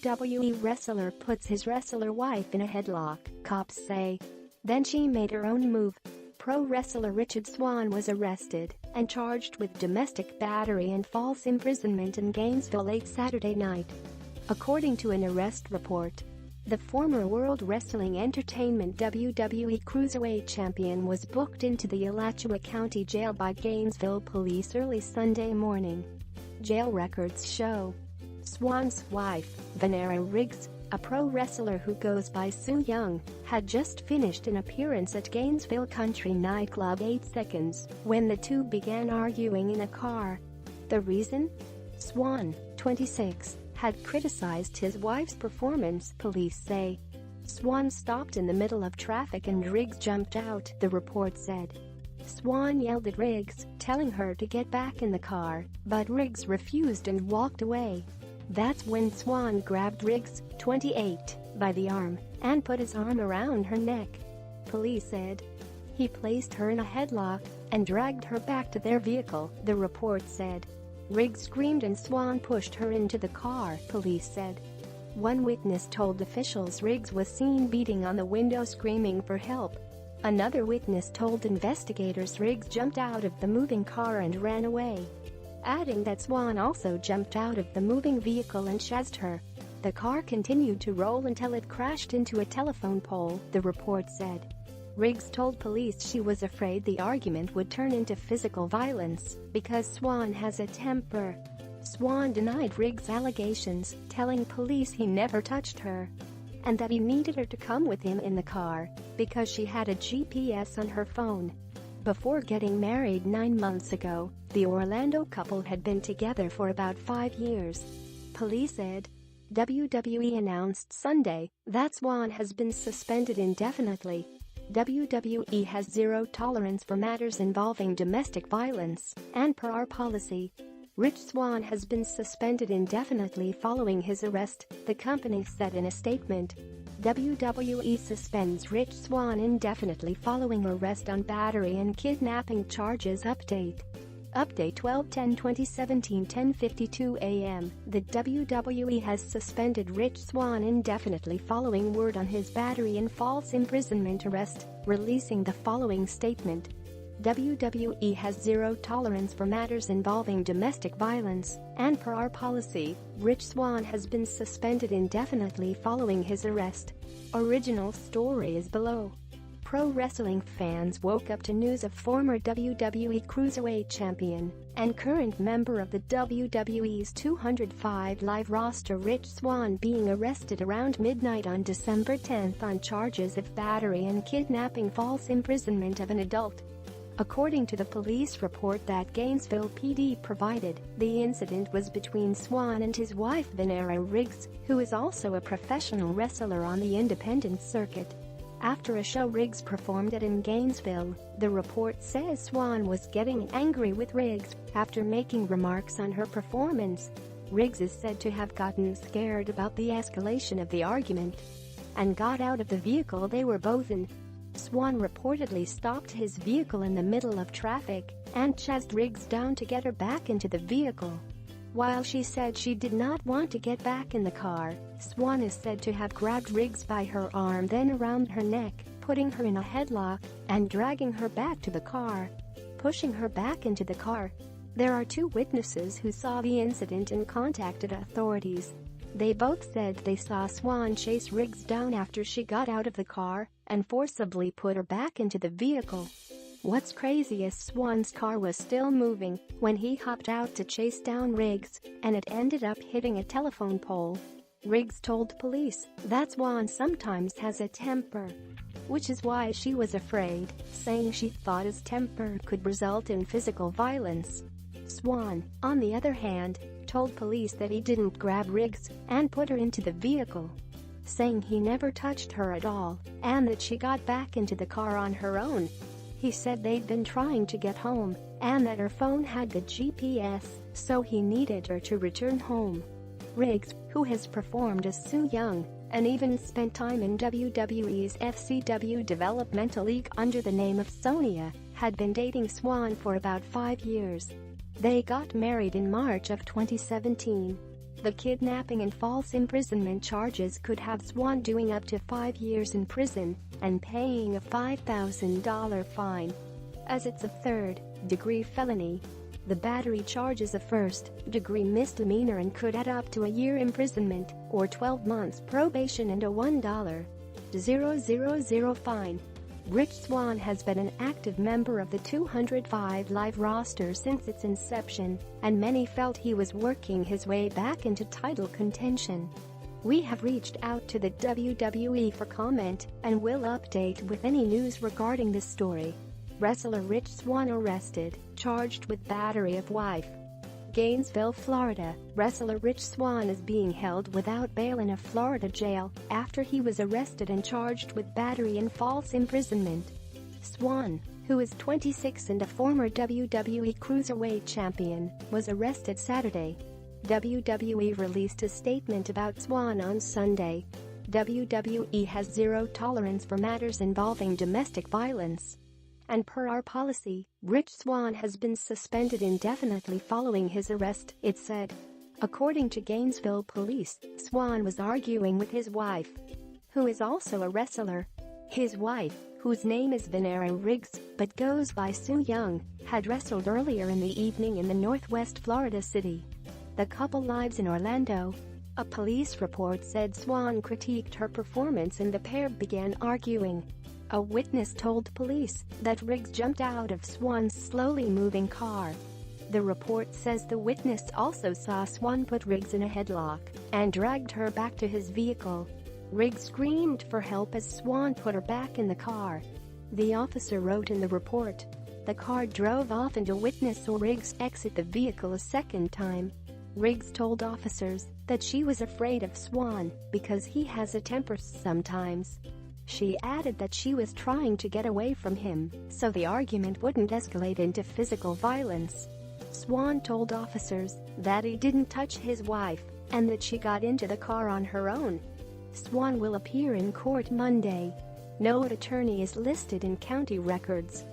WWE wrestler puts his wrestler wife in a headlock, cops say. Then she made her own move. Pro wrestler Richard Swann was arrested and charged with domestic battery and false imprisonment in Gainesville late Saturday night. According to an arrest report, the former World Wrestling Entertainment WWE cruiserweight champion was booked into the Alachua County Jail by Gainesville police early Sunday morning. Jail records show Swann's wife, Vanessa Riggs, a pro wrestler who goes by Sue Young, had just finished an appearance at Gainesville Country nightclub 8 seconds when the two began arguing in a car. The reason? Swann, 26, had criticized his wife's performance, police say. Swann stopped in the middle of traffic and Riggs jumped out, the report said. Swann yelled at Riggs, telling her to get back in the car, but Riggs refused and walked away. That's when Swann grabbed Riggs, 28, by the arm and put his arm around her neck. Police said. He placed her in a headlock and dragged her back to their vehicle, the report said. Riggs screamed and Swann pushed her into the car, police said. One witness told officials Riggs was seen beating on the window screaming for help. Another witness told investigators Riggs jumped out of the moving car and ran away, adding that Swann also jumped out of the moving vehicle and chased her. The car continued to roll until it crashed into a telephone pole, the report said. Riggs told police she was afraid the argument would turn into physical violence because Swann has a temper. Swann denied Riggs' allegations, telling police he never touched her and that he needed her to come with him in the car because she had a GPS on her phone. Before getting married 9 months ago, the Orlando couple had been together for about 5 years. Police said. WWE announced Sunday that Swann has been suspended indefinitely. WWE has zero tolerance for matters involving domestic violence, and per our policy, Rich Swann has been suspended indefinitely following his arrest, the company said in a statement. WWE suspends Rich Swann indefinitely following arrest on battery and kidnapping charges. Update 12/10/2017 10:52 a.m. The WWE has suspended Rich Swann indefinitely following word on his battery and false imprisonment arrest, releasing the following statement. WWE has zero tolerance for matters involving domestic violence, and per our policy, Rich Swann has been suspended indefinitely following his arrest. Original story is below. Pro wrestling fans woke up to news of former WWE Cruiserweight champion and current member of the WWE's 205 Live roster Rich Swann being arrested around midnight on December 10 on charges of battery and kidnapping, false imprisonment of an adult. According to the police report that Gainesville PD provided, the incident was between Swann and his wife Vanessa Riggs, who is also a professional wrestler on the independent circuit. After a show Riggs performed at in Gainesville, the report says Swann was getting angry with Riggs after making remarks on her performance. Riggs is said to have gotten scared about the escalation of the argument and got out of the vehicle they were both in. Swann reportedly stopped his vehicle in the middle of traffic and chased Riggs down to get her back into the vehicle. While she said she did not want to get back in the car, Swann is said to have grabbed Riggs by her arm, then around her neck, putting her in a headlock and dragging her back to the car, pushing her back into the car. There are 2 witnesses who saw the incident and contacted authorities. They both said they saw Swann chase Riggs down after she got out of the car and forcibly put her back into the vehicle. What's crazy is Swann's car was still moving when he hopped out to chase down Riggs, and it ended up hitting a telephone pole. Riggs told police that Swann sometimes has a temper, which is why she was afraid, saying she thought his temper could result in physical violence. Swann, on the other hand, told police that he didn't grab Riggs and put her into the vehicle, saying he never touched her at all and that she got back into the car on her own. He said they'd been trying to get home and that her phone had the GPS, so he needed her to return home. Riggs, who has performed as Sue Young and even spent time in WWE's FCW Developmental League under the name of Sonya, had been dating Swann for about 5 years. They got married in March of 2017. The kidnapping and false imprisonment charges could have Swann doing up to 5 years in prison and paying a $5,000 fine. As it's a third-degree felony, the battery charge is a first-degree misdemeanor and could add up to a year imprisonment or 12 months probation and a $1,000 fine. Rich Swann has been an active member of the 205 Live roster since its inception, and many felt he was working his way back into title contention. We have reached out to the WWE for comment and will update with any news regarding this story. Wrestler Rich Swann arrested, charged with battery of wife. Gainesville, Florida. Wrestler Rich Swann is being held without bail in a Florida jail after he was arrested and charged with battery and false imprisonment. Swann, who is 26 and a former WWE cruiserweight champion, was arrested Saturday. WWE released a statement about Swann on Sunday. WWE has zero tolerance for matters involving domestic violence. And per our policy, Rich Swann has been suspended indefinitely following his arrest, it said. According to Gainesville police, Swann was arguing with his wife, who is also a wrestler. His wife, whose name is Venera Riggs but goes by Sue Young, had wrestled earlier in the evening in the Northwest Florida city. The couple lives in Orlando. A police report said Swann critiqued her performance and the pair began arguing. A witness told police that Riggs jumped out of Swann's slowly moving car. The report says the witness also saw Swann put Riggs in a headlock and dragged her back to his vehicle. Riggs screamed for help as Swann put her back in the car. The officer wrote in the report. The car drove off and a witness saw Riggs exit the vehicle a second time. Riggs told officers that she was afraid of Swann because he has a temper sometimes. She added that she was trying to get away from him so the argument wouldn't escalate into physical violence. Swann told officers that he didn't touch his wife and that she got into the car on her own. Swann will appear in court Monday. No attorney is listed in county records.